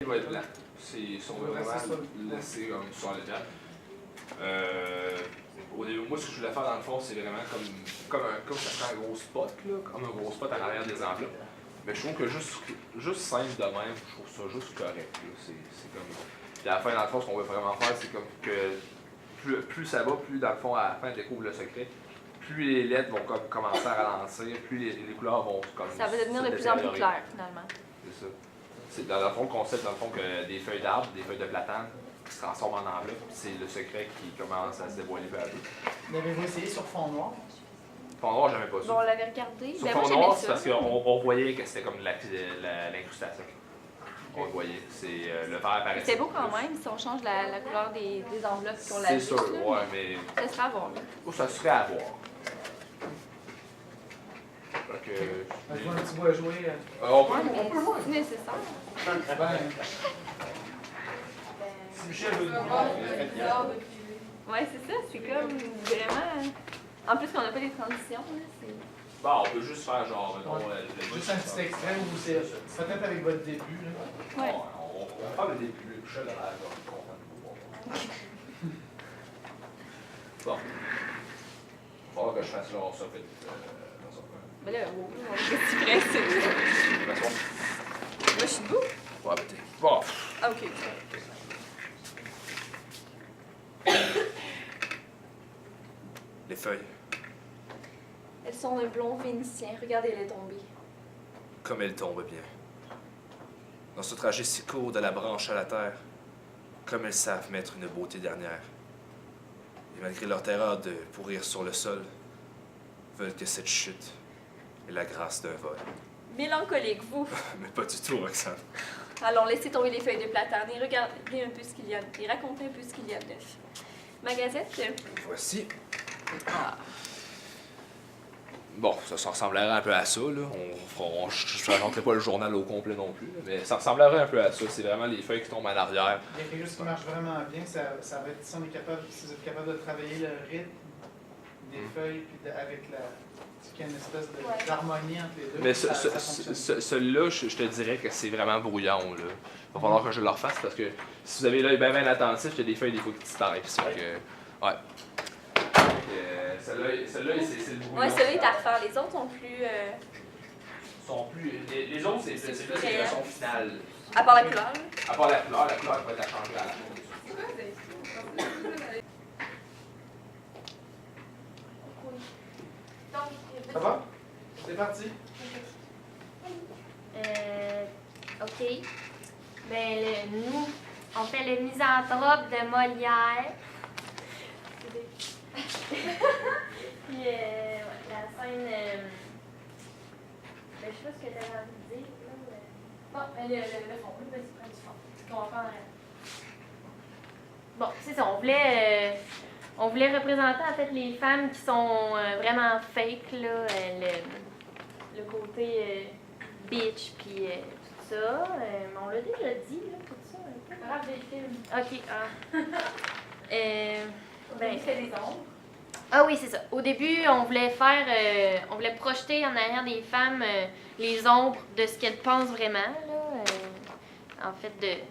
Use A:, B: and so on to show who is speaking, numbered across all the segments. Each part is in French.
A: Il va être blanc. Si on veut vraiment le laisser comme sur le table. Au début, moi, ce que je voulais faire dans le fond, c'est vraiment comme ça serait un gros spot, là, comme un gros spot en arrière des enveloppes. Mais je trouve que juste simple de même, je trouve ça juste correct. C'est comme. Puis à la fin, dans le fond, ce qu'on veut vraiment faire, c'est comme que plus ça va, plus dans le fond, à la fin, on découvre le secret. Plus les lettres vont commencer à ralentir, plus les couleurs vont comme.
B: Ça va devenir de plus en plus clair, finalement.
A: C'est ça. C'est dans le fond le concept, dans le fond, que des feuilles d'arbre, des feuilles de platane, qui se transforment en enveloppe, c'est le secret qui commence à se dévoiler peu à peu.
C: L'avez-vous essayé sur fond noir?
A: Fond noir, j'aimais pas ça.
B: Bon, on l'avait regardé.
A: Sur
B: Ben,
A: fond
B: moi,
A: noir,
B: j'aimais
A: c'est
B: ça.
A: parce qu'on voyait que c'était comme l'incrustation. On le voyait. C'est le vert apparaissait.
B: C'était beau quand même si on change la couleur des enveloppes qu'on l'a
A: C'est
B: vu.
A: sûr, ouais, mais.
B: Ça serait à voir, là.
A: Ça serait à voir. Fait que.
C: Je vois un petit bois jouer.
A: On peut
B: Mais c'est nécessaire.
C: Ben, si Michel veut nous
B: Ouais, c'est ça. C'est comme vraiment. En plus qu'on n'a pas les transitions, là. C'est.
A: Bon, on peut juste faire genre, mettons,
C: juste un petit extrait où c'est peut-être avec votre début. Là.
B: Ouais.
A: On va faire le début, je suis là, content. Bon. Il va falloir que je fasse genre ça, fait. Dans son coin.
B: Mais là, on est prêt, c'est.
A: M'asseoir.
B: Moi, je suis debout.
A: Ouais, peut-être. Bon.
B: Ah, ok.
A: Les feuilles.
B: Elles sont d'un blond vénitien. Regardez-les tomber.
D: Comme elles tombent bien. Dans ce trajet si court de la branche à la terre, comme elles savent mettre une beauté dernière. Et malgré leur terreur de pourrir sur le sol, veulent que cette chute ait la grâce d'un vol.
B: Mélancolique, vous.
D: Mais pas du tout, Roxane.
B: Allons, laissez tomber les feuilles de platane et regardez un peu ce qu'il y a, et racontez un peu ce qu'il y a de neuf. Ma gazette?
D: Voici.
A: Bon, ça ressemblerait un peu à ça, là. Je ne raconterai pas le journal au complet non plus, mais ça ressemblerait un peu à ça. C'est vraiment les feuilles qui tombent en arrière.
C: Il y a quelque chose qui marche vraiment bien. Ça va être si, si vous êtes capable de travailler le rythme des feuilles puis avec qu'il y a une espèce d'harmonie entre les deux.
A: Mais
C: ça fonctionne.
A: celui-là, je te dirais que c'est vraiment brouillon, là. Il va falloir que je le refasse parce que si vous avez l'œil bien attentif, il y a des feuilles des fois qui disparaissent. Ouais. Celle-là, c'est le brouillon.
B: Ouais, celui-là est à refaire. Les autres sont plus.
A: Les autres, c'est plus la version finale.
B: À part la couleur.
A: À part la couleur va être à changer à la fin.
C: Ça va? C'est parti.
E: OK. Ben, nous, on fait le misanthrope de Molière. Puis, ouais, la scène. Ben, je sais pas ce que tu as envie de dire. Là, bon, ben, le fond, le petit près du fond. Qu'on va faire. Bon, c'est ça, on voulait représenter en fait les femmes qui sont vraiment fake, là, le côté bitch, puis tout ça. On l'a déjà dit, là, tout ça, un peu. Grave des films. OK, ben,
B: fait des ombres.
E: ah oui, c'est ça. Au début, on voulait projeter en arrière des femmes les ombres de ce qu'elles pensent vraiment, là. En fait,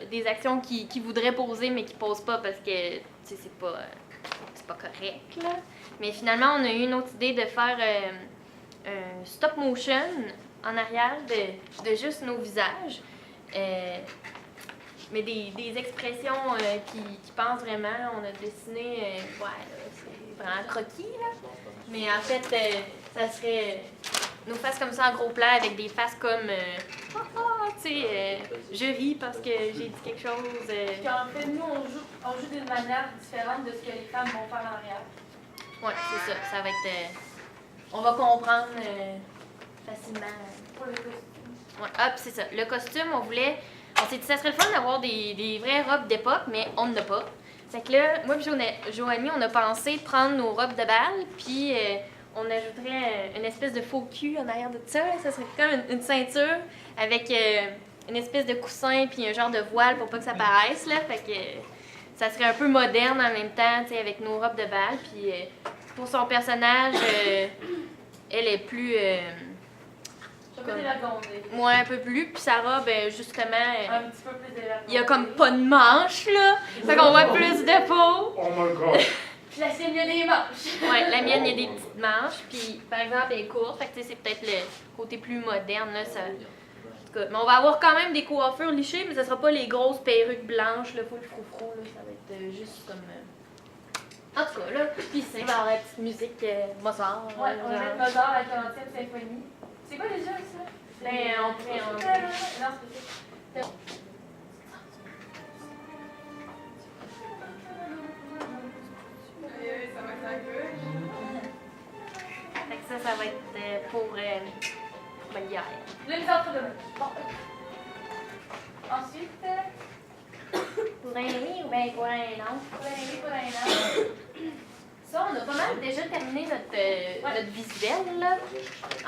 E: des actions qu'ils voudraient poser, mais qu'ils posent pas parce que, tu sais, c'est pas correct, là. Mais finalement, on a eu une autre idée de faire un stop motion en arrière de juste nos visages. Mais des expressions qui pensent vraiment. On a dessiné, c'est vraiment croquis, là. Mais en fait, ça serait nos faces comme ça en gros plan avec des faces comme, tu sais, je ris parce que j'ai dit quelque chose.
B: Puis en fait, nous, on joue d'une manière différente de ce que les femmes vont faire en arrière.
E: Ouais, c'est ça. Ça va être, on va comprendre facilement.
B: Pour le costume.
E: Ouais. Ah, puis c'est ça. Le costume, on s'est dit ça serait le fun d'avoir des vraies robes d'époque, mais on n'en a pas. Fait que là, moi et Joanie, on a pensé prendre nos robes de bal, puis on ajouterait une espèce de faux cul en arrière de ça. Ça serait comme une ceinture avec une espèce de coussin puis un genre de voile pour pas que ça paraisse, là. Fait que ça serait un peu moderne en même temps, tu sais, avec nos robes de bal. Puis pour son personnage, elle est plus... comme...
B: dévergondée.
E: Ouais, un peu plus. Puis Sarah, ben justement,
B: Un petit peu plus dévergondée.
E: il y a comme pas de manches, là. Fait qu'on voit plus de peau.
A: Oh my god!
B: Puis la sienne, il y a des manches.
E: Ouais, la mienne, il y a des petites manches. Puis, par exemple, elle est courte. Fait que, tu sais, c'est peut-être le côté plus moderne, là. Ça... En tout cas, mais on va avoir quand même des coiffures lichées, mais ça sera pas les grosses perruques blanches, là, full froufrou, là. Ça va être juste comme... En tout cas, là, puis c'est, il va y avoir la petite musique Mozart.
B: Ouais, on va mettre Mozart avec la 40e symphonie. C'est quoi déjà ça?
E: Ben, on pourrait...
B: Non, c'est pas ça. Ça va être un peu.
E: Fait que ça va être pour Molière.
B: Le mise entre deux. Bon. Ensuite,
E: Pour un oui ou bien pour un non?
B: pour un oui, pour un an.
E: Ça, on a pas mal déjà terminé notre visuel, là.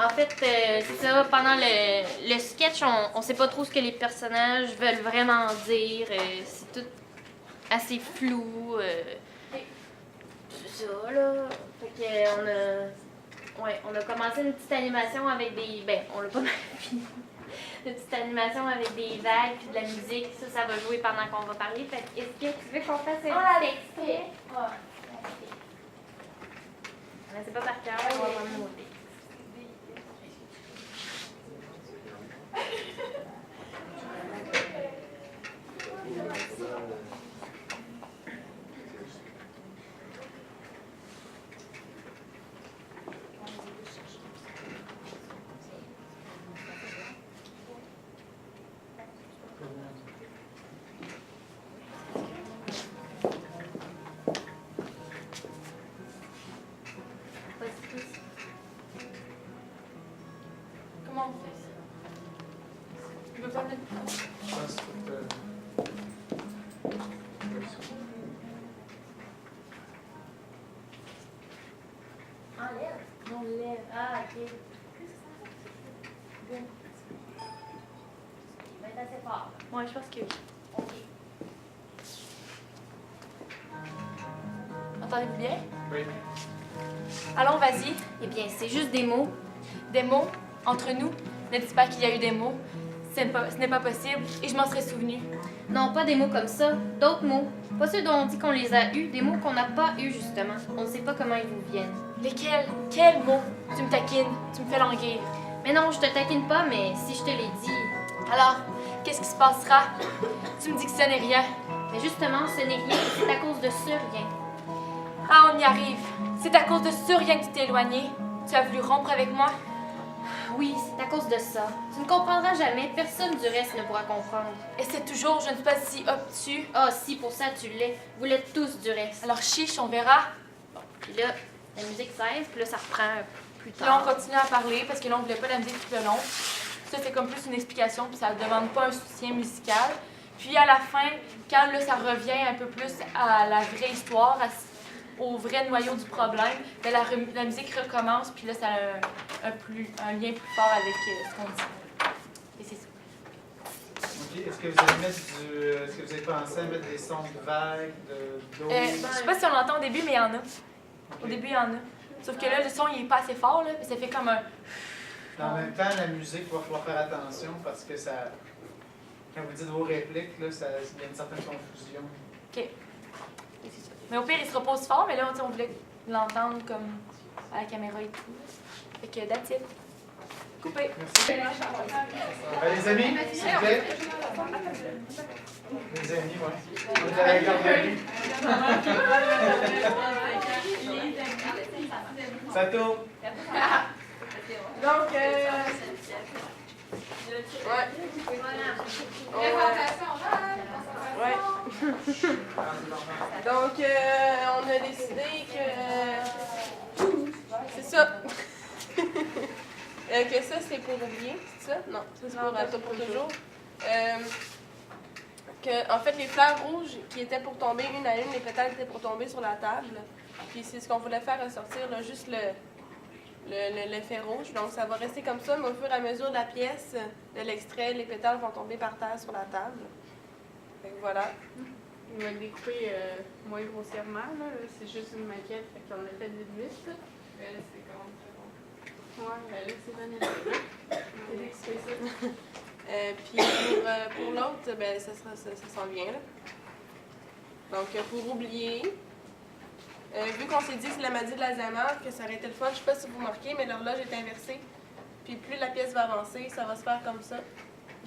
E: En fait, c'est ça, pendant le sketch, on sait pas trop ce que les personnages veulent vraiment dire. C'est tout assez flou. C'est ça, là. Fait que, on a commencé une petite animation avec des... Ben, on l'a pas mal fini. Une petite animation avec des vagues puis de la musique. Ça va jouer pendant qu'on va parler. Fait que, est-ce que tu veux qu'on fasse un petit extrait?
B: Ouais.
E: C'est pas par cœur, on va prendre nos textes.
B: Comment on fait ça? Tu veux pas mettre.
C: Je pense que
E: Enlève. On lève. Ah, ok. Bien. Il va être assez fort.
B: Ouais, je pense que oui.
E: Ok.
B: Entendez-vous bien?
C: oui.
B: Allons, vas-y.
E: Eh bien, c'est juste des mots.
B: Des mots, entre nous. Ne dites pas qu'il y a eu des mots. Ce n'est pas possible et je m'en serais souvenu.
E: Non, pas des mots comme ça. D'autres mots. Pas ceux dont on dit qu'on les a eus, des mots qu'on n'a pas eus, justement. On ne sait pas comment ils vous viennent.
B: Lesquels? Quels mots? Tu me taquines, tu me fais languir.
E: Mais non, je te taquine pas, mais si je te l'ai dit...
B: Alors, qu'est-ce qui se passera? Tu me dis que ce n'est rien.
E: Mais justement, ce n'est rien, c'est à cause de ce rien.
B: Ah, on y arrive. C'est à cause de ce rien que tu t'es éloigné. Tu as voulu rompre avec moi?
E: Oui, c'est à cause de ça. Tu ne comprendras jamais, personne du reste ne pourra comprendre.
B: Et c'est toujours, je ne suis pas si obtus.
E: Ah, si, pour ça tu l'es. Vous l'êtes tous du reste.
B: Alors chiche, on verra.
E: Puis là, la musique cesse, puis là, ça reprend plus
B: Puis là, on
E: tard.
B: continue à parler parce que là, on voulait pas la musique tout le long. Ça, c'est comme plus une explication, puis ça ne demande pas un soutien musical. Puis à la fin, quand là, ça revient un peu plus à la vraie histoire, au vrai noyau du problème, ben, la musique recommence, puis là, ça a un lien plus fort avec ce qu'on dit. Et c'est ça.
C: OK. Est-ce que vous allez mettre est-ce que vous avez pensé à mettre des sons de vagues, d'eau?
B: Je sais pas si on l'entend au début, mais il y en a. Au début, il y en a. Sauf que là, le son, il est pas assez fort, là, puis ça fait comme un...
C: En même temps, la musique, il va falloir faire attention parce que ça. Quand vous dites vos répliques, là, il y a une certaine confusion.
B: OK. Et c'est ça. Mais au pire, il se repose fort, mais là, on voulait l'entendre comme à la caméra et tout. Fait que that's it. Coupé.
C: Merci. Les amis, s'il vous plaît. Les amis, oui. On est à la garderie. Ça tourne.
F: Donc, Donc, on a décidé que... C'est ça. Que ça, c'est pour oublier, c'est ça? Non, ça, c'est pour toi pour toujours. Que, en fait, les fleurs rouges qui étaient pour tomber une à une, les pétales étaient pour tomber sur la table. Puis c'est ce qu'on voulait faire ressortir, là, juste l'effet rouge. Donc, ça va rester comme ça, mais au fur et à mesure de la pièce, de l'extrait, les pétales vont tomber par terre sur la table. Fait que voilà.
G: Il m'a découpé moins grossièrement, là. C'est juste une maquette, fait qu'on a fait vite vite. C'est quand même très bon. Ouais, ben là, c'est Vanessa.
F: Félix fait ça. Puis pour l'autre, ben, ça s'en vient. Là. Donc, pour oublier, vu qu'on s'est dit que c'est la maladie de l'Alzheimer, que ça aurait été le fun, je sais pas si vous remarquez, mais l'horloge est inversée. Puis plus la pièce va avancer, ça va se faire comme ça.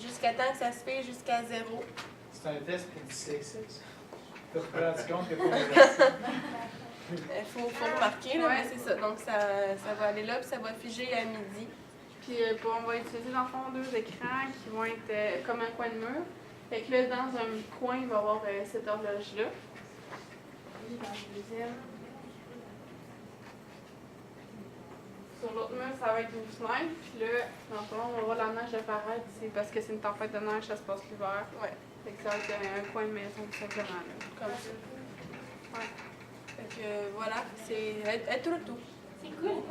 F: Jusqu'à temps que ça se fait jusqu'à 0.
C: C'est un test pour dyslexique, ça. Tu te rends compte que pas inversé.
F: Il faut remarquer, là, mais c'est ça. Donc, ça va aller là, puis ça va figer à midi.
G: Puis on va utiliser dans le fond 2 écrans qui vont être comme un coin de mur. Fait que là, dans un coin, il va y avoir cette horloge-là. Puis dans le deuxième. Sur l'autre mur, ça va être une fenêtre. Puis là, dans le fond, on va voir la neige apparaître ici parce que c'est une tempête de neige, ça se passe l'hiver.
F: Ouais.
G: Fait que ça va être un coin de maison, tout simplement. Là.
F: Comme ça.
G: Ouais.
F: Fait que voilà, c'est être tout.
B: C'est cool.